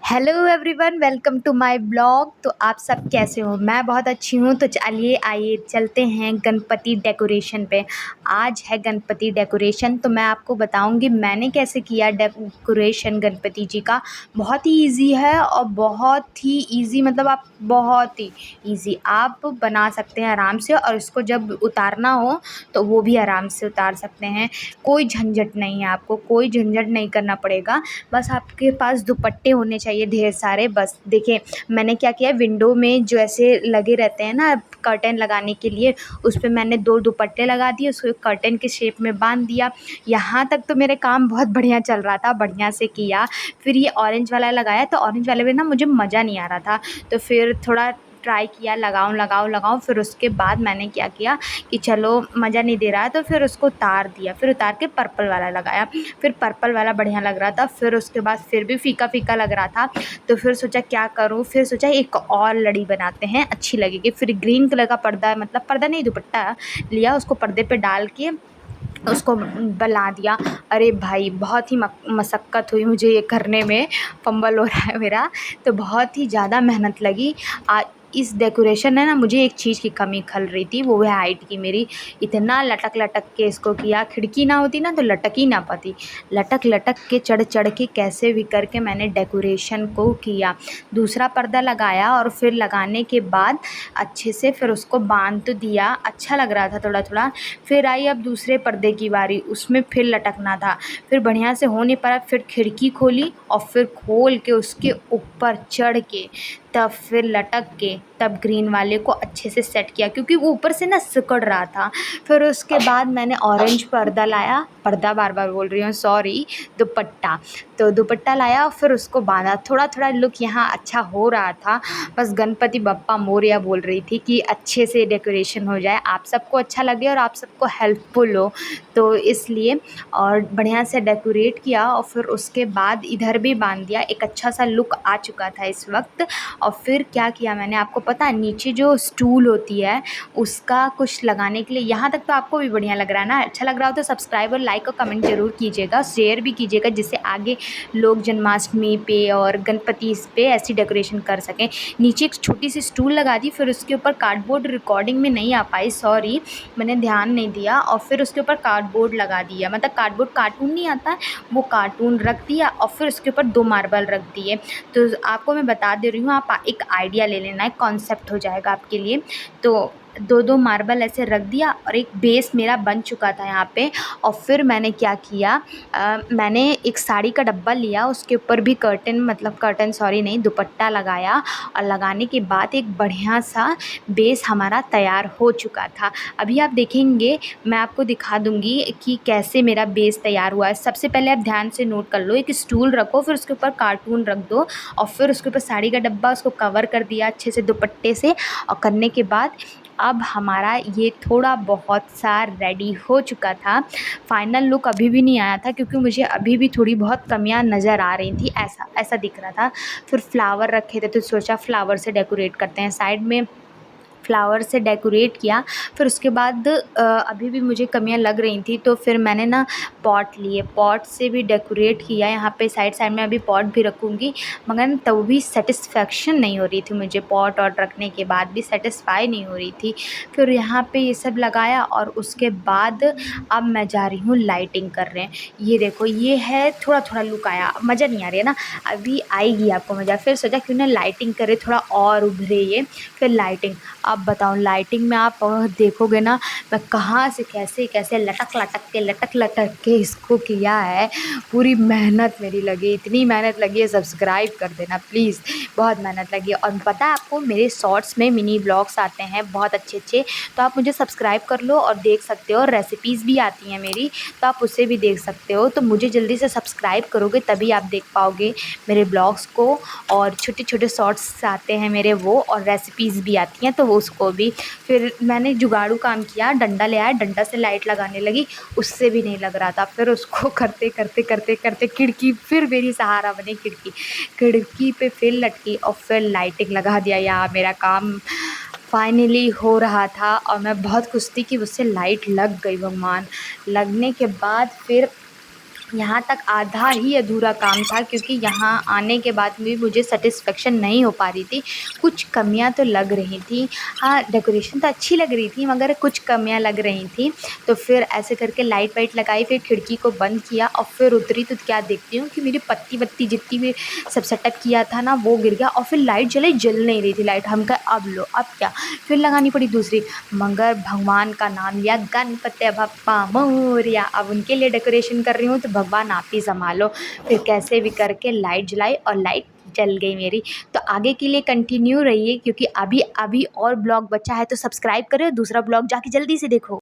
Hello everyone, welcome to my blog. तो आप सब कैसे हो? मैं बहुत अच्छी हूँ। तो चलिए आइए चलते हैं गणपति डेकोरेशन पे। आज है गणपति डेकोरेशन, तो मैं आपको बताऊंगी मैंने कैसे किया डेकोरेशन गणपति जी का। बहुत ही इजी है और बहुत ही इजी, मतलब आप बहुत ही इजी आप बना सकते हैं आराम से। और इसको जब उतारना हो तो वो भी आराम से उतार सकते हैं। कोई झंझट नहीं है, आपको कोई झंझट नहीं करना पड़ेगा। बस आपके पास दुपट्टे होने चाहिए ढेर सारे। बस देखिए मैंने क्या किया, विंडो में जो ऐसे लगे रहते हैं ना कर्टेन लगाने के लिए, उस पे मैंने 2 दुपट्टे लगा दिए, उसको कर्टेन के शेप में बांध दिया। यहाँ तक तो मेरे काम बहुत बढ़िया चल रहा था, बढ़िया से किया। फिर ये ऑरेंज वाला लगाया, तो ऑरेंज वाले में ना मुझे मज़ा नहीं आ रहा था, तो फिर थोड़ा ट्राई किया, लगाऊं। फिर उसके बाद मैंने क्या किया कि चलो मज़ा नहीं दे रहा है, तो फिर उसको उतार दिया। फिर उतार के पर्पल वाला लगाया। फिर पर्पल वाला बढ़िया लग रहा था। फिर उसके बाद फिर भी फीका फीका लग रहा था, तो फिर सोचा क्या करूँ। फिर सोचा एक और लड़ी बनाते हैं, अच्छी लगेगी। फिर ग्रीन कलर का पर्दा, मतलब पर्दा नहीं, दुपट्टा लिया, उसको पर्दे पे डाल के उसको बना दिया। अरे भाई बहुत ही मशक्क़त हुई मुझे ये करने में, फंबल हो रहा है मेरा, तो बहुत ही ज़्यादा मेहनत लगी। इस डेकोरेशन में ना मुझे एक चीज़ की कमी खल रही थी, वो है हाइट की मेरी। इतना लटक लटक के इसको किया, खिड़की ना होती ना तो लटक ही ना पाती। लटक लटक के चढ़ चढ़ के कैसे भी करके मैंने डेकोरेशन को किया। दूसरा पर्दा लगाया और फिर लगाने के बाद अच्छे से फिर उसको बांध तो दिया, अच्छा लग रहा था थोड़ा थोड़ा। फिर आई अब दूसरे पर्दे की बारी, उसमें फिर लटकना था। फिर बढ़िया से हो नहीं पाया, फिर खिड़की खोली और फिर खोल के उसके ऊपर चढ़ के तब फिर लटक के तब ग्रीन वाले को अच्छे से सेट किया, क्योंकि वो ऊपर से ना सिकुड़ रहा था। फिर उसके बाद मैंने ऑरेंज पर्दा लाया, पर्दा बार बार बोल रही हूँ, सॉरी, दुपट्टा। तो दुपट्टा लाया और फिर उसको बांधा। थोड़ा थोड़ा लुक यहाँ अच्छा हो रहा था। बस गणपति बप्पा मोरया बोल रही थी कि अच्छे से डेकोरेशन हो जाए, आप सबको अच्छा लगे और आप सबको हेल्पफुल हो, तो इसलिए। और बढ़िया से डेकोरेट किया और फिर उसके बाद इधर भी बांध दिया। एक अच्छा सा लुक आ चुका था इस वक्त। और फिर क्या किया मैंने, आपको पता है नीचे जो स्टूल होती है उसका कुछ लगाने के लिए, यहाँ तक तो आपको भी बढ़िया लग रहा है ना। अच्छा लग रहा हो तो सब्सक्राइब और लाइक और कमेंट ज़रूर कीजिएगा, शेयर भी कीजिएगा, जिससे आगे लोग जन्माष्टमी पे और गणपति इस पे ऐसी डेकोरेशन कर सकें। नीचे एक छोटी सी स्टूल लगा दी, फिर उसके ऊपर कार्डबोर्ड, रिकॉर्डिंग में नहीं आ पाई, सॉरी, मैंने ध्यान नहीं दिया। और फिर उसके ऊपर कार्डबोर्ड लगा दिया, मतलब कार्डबोर्ड, कार्टून नहीं आता है वो कार्टून रख दिया। और फिर उसके ऊपर 2 मार्बल रख दिए। तो आपको मैं बता दे रही हूँ, आप एक आइडिया ले लेना, एक कॉन्सेप्ट हो जाएगा आपके लिए। तो 2-2 मार्बल ऐसे रख दिया और एक बेस मेरा बन चुका था यहाँ पे। और फिर मैंने क्या किया, मैंने एक साड़ी का डब्बा लिया, उसके ऊपर भी कर्टन, मतलब कर्टन सॉरी नहीं, दुपट्टा लगाया। और लगाने के बाद एक बढ़िया सा बेस हमारा तैयार हो चुका था। अभी आप देखेंगे, मैं आपको दिखा दूँगी कि कैसे मेरा बेस तैयार हुआ है। सबसे पहले आप ध्यान से नोट कर लो, एक स्टूल रखो, फिर उसके ऊपर कार्टून रख दो और फिर उसके ऊपर साड़ी का डब्बा, उसको कवर कर दिया अच्छे से दुपट्टे से। और करने के बाद अब हमारा ये थोड़ा बहुत सा रेडी हो चुका था। फाइनल लुक अभी भी नहीं आया था, क्योंकि मुझे अभी भी थोड़ी बहुत कमियां नज़र आ रही थी, ऐसा ऐसा दिख रहा था। फिर फ्लावर रखे थे, तो सोचा फ्लावर से डेकोरेट करते हैं। साइड में फ्लावर से डेकोरेट किया। फिर उसके बाद अभी भी मुझे कमियां लग रही थी, तो फिर मैंने ना पॉट लिए, पॉट से भी डेकोरेट किया। यहाँ पे साइड साइड में अभी पॉट भी रखूँगी, मगर तब भी सेटिस्फेक्शन नहीं हो रही थी मुझे, पॉट और रखने के बाद भी सेटिस्फाई नहीं हो रही थी। फिर यहाँ पे ये सब लगाया और उसके बाद अब मैं जा रही हूँ लाइटिंग कर रहे हैं। ये देखो, ये है थोड़ा थोड़ा लुक आया, मज़ा नहीं आ रही है ना, अभी आएगी आपको मज़ा। फिर सोचा क्यों ना लाइटिंग करे, थोड़ा और उभरे ये। फिर लाइटिंग, अब बताऊँ लाइटिंग में आप देखोगे ना, मैं कहाँ से कैसे कैसे लटक लटक के इसको किया है। पूरी मेहनत मेरी लगी, इतनी मेहनत लगी है, सब्सक्राइब कर देना प्लीज़, बहुत मेहनत लगी है। और पता है आपको, मेरे शॉर्ट्स में मिनी ब्लॉग्स आते हैं बहुत अच्छे अच्छे, तो आप मुझे सब्सक्राइब कर लो और देख सकते हो। रेसिपीज़ भी आती हैं मेरी, तो आप उसे भी देख सकते हो। तो मुझे जल्दी से सब्सक्राइब करोगे तभी आप देख पाओगे मेरे ब्लॉग्स को। और छोटे छोटे शॉर्ट्स आते हैं मेरे वो, और रेसिपीज़ भी आती हैं, तो वो उसको भी। फिर मैंने जुगाड़ू काम किया, डंडा ले आया, डंडा से लाइट लगाने लगी, उससे भी नहीं लग रहा था। फिर उसको करते करते करते करते खिड़की, फिर मेरी सहारा बनी खिड़की, खिड़की पे फिर लटकी और फिर लाइटिंग लगा दिया। यहाँ मेरा काम फाइनली हो रहा था और मैं बहुत खुश थी कि उससे लाइट लग गई। भगवान, लगने के बाद फिर यहाँ तक आधा ही अधूरा काम था, क्योंकि यहाँ आने के बाद भी मुझे सेटिस्फेक्शन नहीं हो पा रही थी। कुछ कमियाँ तो लग रही थी। हाँ, डेकोरेशन तो अच्छी लग रही थी, मगर कुछ कमियाँ लग रही थी। तो फिर ऐसे करके लाइट वाइट लगाई, फिर खिड़की को बंद किया और फिर उतरी तो क्या देखती हूँ कि मेरी पत्ती वत्ती जितनी भी सब सेटअप किया था ना, वो गिर गया। और फिर लाइट जल नहीं रही थी लाइट। हम कहा अब लो, अब क्या, फिर लगानी पड़ी दूसरी। मगर भगवान का नाम लिया, गणपति बप्पा मोरया, अब उनके लिए डेकोरेशन कर रही हूँ तो भगवान आप ही संभालो। फिर कैसे भी करके लाइट जलाई और लाइट जल गई मेरी। तो आगे के लिए कंटिन्यू रहिए, क्योंकि अभी अभी और ब्लॉग बचा है, तो सब्सक्राइब करें और दूसरा ब्लॉग जाके जल्दी से देखो।